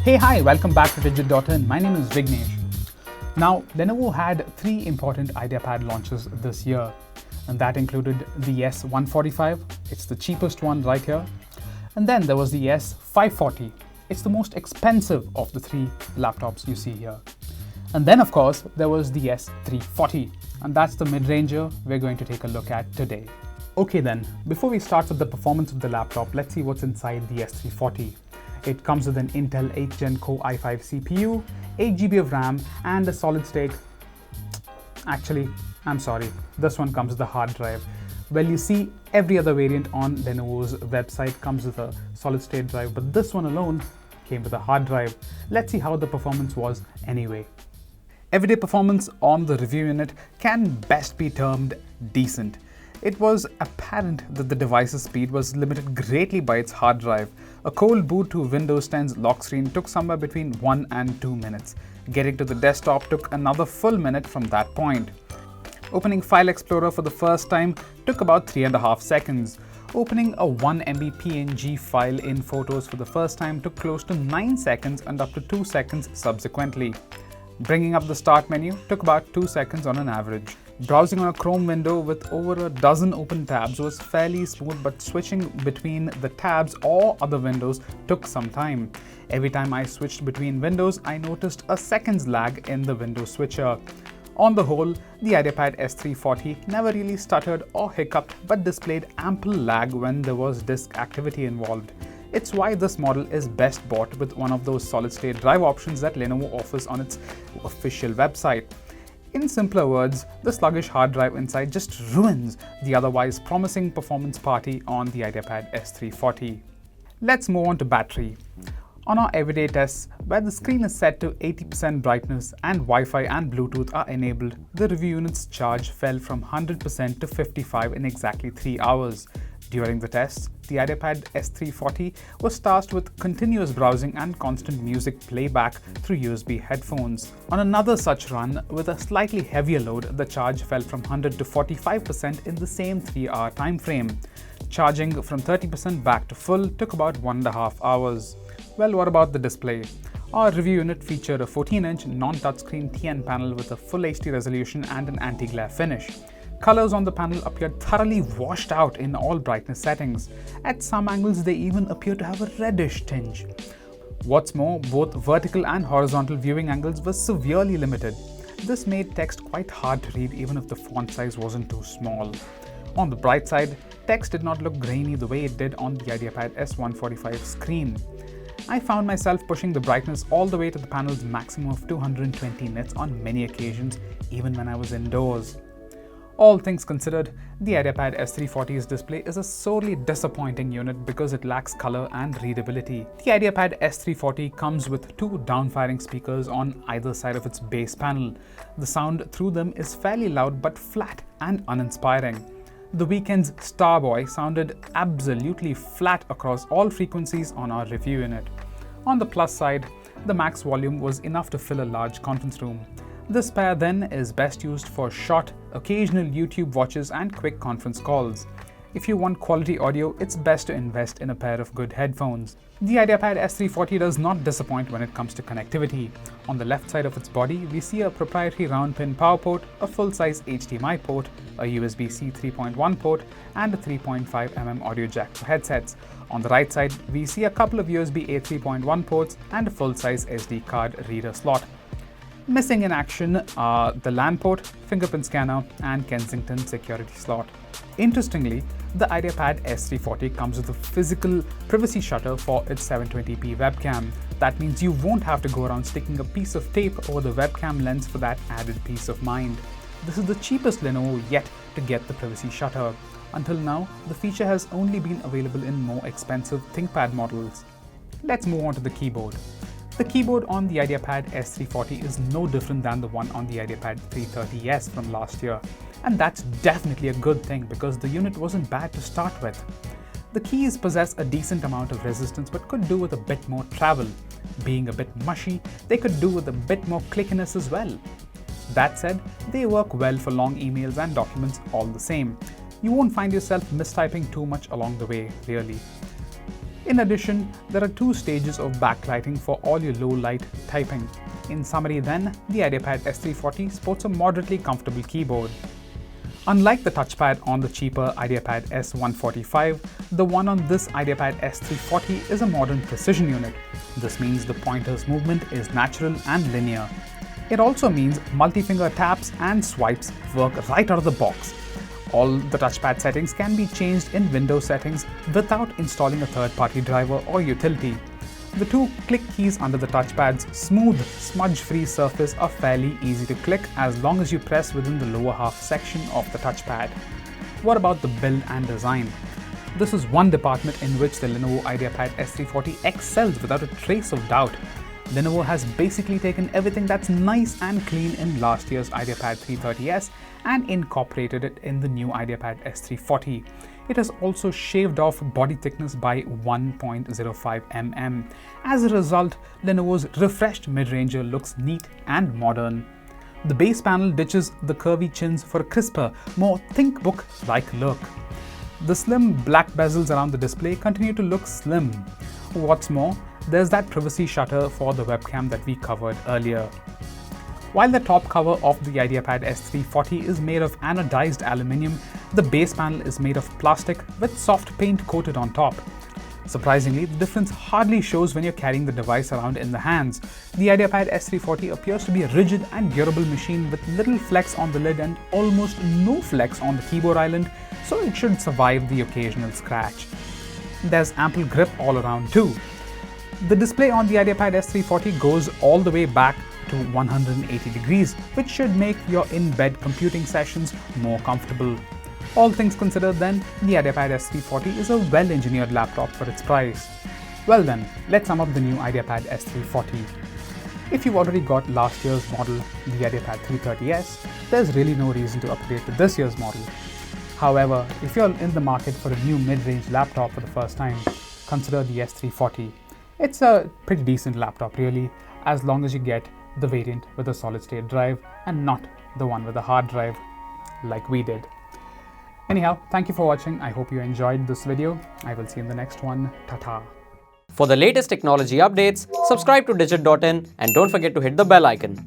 Hey, hi, welcome back to Digit.in. My name is Vignesh. Now, Lenovo had three important IdeaPad launches this year, and that included the S145, it's the cheapest one right here, and then there was the S540, it's the most expensive of the three laptops you see here. And then, of course, there was the S340, and that's the mid-ranger we're going to take a look at today. Okay then, before we start with the performance of the laptop, let's see what's inside the S340. It comes with an Intel 8th Gen Core i5 CPU, 8GB of RAM, and a solid state. Actually, I'm sorry, this one comes with a hard drive. Well, you see, every other variant on Lenovo's website comes with a solid state drive, but this one alone came with a hard drive. Let's see how the performance was anyway. Everyday performance on the review unit can best be termed decent. It was apparent that the device's speed was limited greatly by its hard drive. A cold boot to Windows 10's lock screen took somewhere between 1 and 2 minutes. Getting to the desktop took another full minute from that point. Opening File Explorer for the first time took about 3.5 seconds. Opening a 1 MB PNG file in Photos for the first time took close to 9 seconds and up to 2 seconds subsequently. Bringing up the Start menu took about 2 seconds on an average. Browsing on a Chrome window with over a dozen open tabs was fairly smooth, but switching between the tabs or other windows took some time. Every time I switched between windows, I noticed a second's lag in the window switcher. On the whole, the IdeaPad S340 never really stuttered or hiccuped, but displayed ample lag when there was disk activity involved. It's why this model is best bought with one of those solid-state drive options that Lenovo offers on its official website. In simpler words, the sluggish hard drive inside just ruins the otherwise promising performance party on the IdeaPad S340. Let's move on to battery. On our everyday tests, where the screen is set to 80% brightness and Wi-Fi and Bluetooth are enabled, the review unit's charge fell from 100% to 55% in exactly 3 hours. During the tests, the IdeaPad S340 was tasked with continuous browsing and constant music playback through USB headphones. On another such run, with a slightly heavier load, the charge fell from 100 to 45% in the same 3-hour time frame. Charging from 30% back to full took about 1.5 hours. Well, what about the display? Our review unit featured a 14-inch non-touchscreen TN panel with a full HD resolution and an anti-glare finish. Colors on the panel appeared thoroughly washed out in all brightness settings. At some angles, they even appear to have a reddish tinge. What's more, both vertical and horizontal viewing angles were severely limited. This made text quite hard to read even if the font size wasn't too small. On the bright side, text did not look grainy the way it did on the IdeaPad S145 screen. I found myself pushing the brightness all the way to the panel's maximum of 220 nits on many occasions, even when I was indoors. All things considered, the IdeaPad S340's display is a sorely disappointing unit because it lacks color and readability. The IdeaPad S340 comes with two downfiring speakers on either side of its base panel. The sound through them is fairly loud but flat and uninspiring. The Weeknd's Starboy sounded absolutely flat across all frequencies on our review unit. On the plus side, the max volume was enough to fill a large conference room. This pair then is best used for short, occasional YouTube watches and quick conference calls. If you want quality audio, it's best to invest in a pair of good headphones. The IdeaPad S340 does not disappoint when it comes to connectivity. On the left side of its body, we see a proprietary round-pin power port, a full-size HDMI port, a USB-C 3.1 port, and a 3.5mm audio jack for headsets. On the right side, we see a couple of USB-A 3.1 ports and a full-size SD card reader slot. Missing in action are the LAN port, fingerprint scanner, and Kensington security slot. Interestingly, the IdeaPad S340 comes with a physical privacy shutter for its 720p webcam. That means you won't have to go around sticking a piece of tape over the webcam lens for that added peace of mind. This is the cheapest Lenovo yet to get the privacy shutter. Until now, the feature has only been available in more expensive ThinkPad models. Let's move on to the keyboard. The keyboard on the IdeaPad S340 is no different than the one on the IdeaPad 330S from last year. And that's definitely a good thing because the unit wasn't bad to start with. The keys possess a decent amount of resistance but could do with a bit more travel. Being a bit mushy, they could do with a bit more clickiness as well. That said, they work well for long emails and documents all the same. You won't find yourself mistyping too much along the way, really. In addition, there are 2 stages of backlighting for all your low light typing. In summary then, the IdeaPad S340 sports a moderately comfortable keyboard. Unlike the touchpad on the cheaper IdeaPad S145, the one on this IdeaPad S340 is a modern precision unit. This means the pointer's movement is natural and linear. It also means multi-finger taps and swipes work right out of the box. All the touchpad settings can be changed in Windows settings without installing a third-party driver or utility. The 2 click keys under the touchpad's smooth, smudge-free surface are fairly easy to click as long as you press within the lower half section of the touchpad. What about the build and design? This is one department in which the Lenovo IdeaPad S340 excels without a trace of doubt. Lenovo has basically taken everything that's nice and clean in last year's IdeaPad 330S and incorporated it in the new IdeaPad S340. It has also shaved off body thickness by 1.05 mm. As a result, Lenovo's refreshed mid-ranger looks neat and modern. The base panel ditches the curvy chins for a crisper, more ThinkBook-like look. The slim black bezels around the display continue to look slim. What's more, there's that privacy shutter for the webcam that we covered earlier. While the top cover of the IdeaPad S340 is made of anodized aluminium, the base panel is made of plastic with soft paint coated on top. Surprisingly, the difference hardly shows when you're carrying the device around in the hands. The IdeaPad S340 appears to be a rigid and durable machine with little flex on the lid and almost no flex on the keyboard island, so it should survive the occasional scratch. There's ample grip all around too. The display on the IdeaPad S340 goes all the way back to 180 degrees, which should make your in-bed computing sessions more comfortable. All things considered then, the IdeaPad S340 is a well-engineered laptop for its price. Well then, let's sum up the new IdeaPad S340. If you've already got last year's model, the IdeaPad 330S, there's really no reason to upgrade to this year's model. However, if you're in the market for a new mid-range laptop for the first time, consider the S340. It's a pretty decent laptop really, as long as you get the variant with a solid-state drive and not the one with a hard drive like we did. Anyhow, thank you for watching. I hope you enjoyed this video. I will see you in the next one. Ta-ta. For the latest technology updates, subscribe to Digit.in and don't forget to hit the bell icon.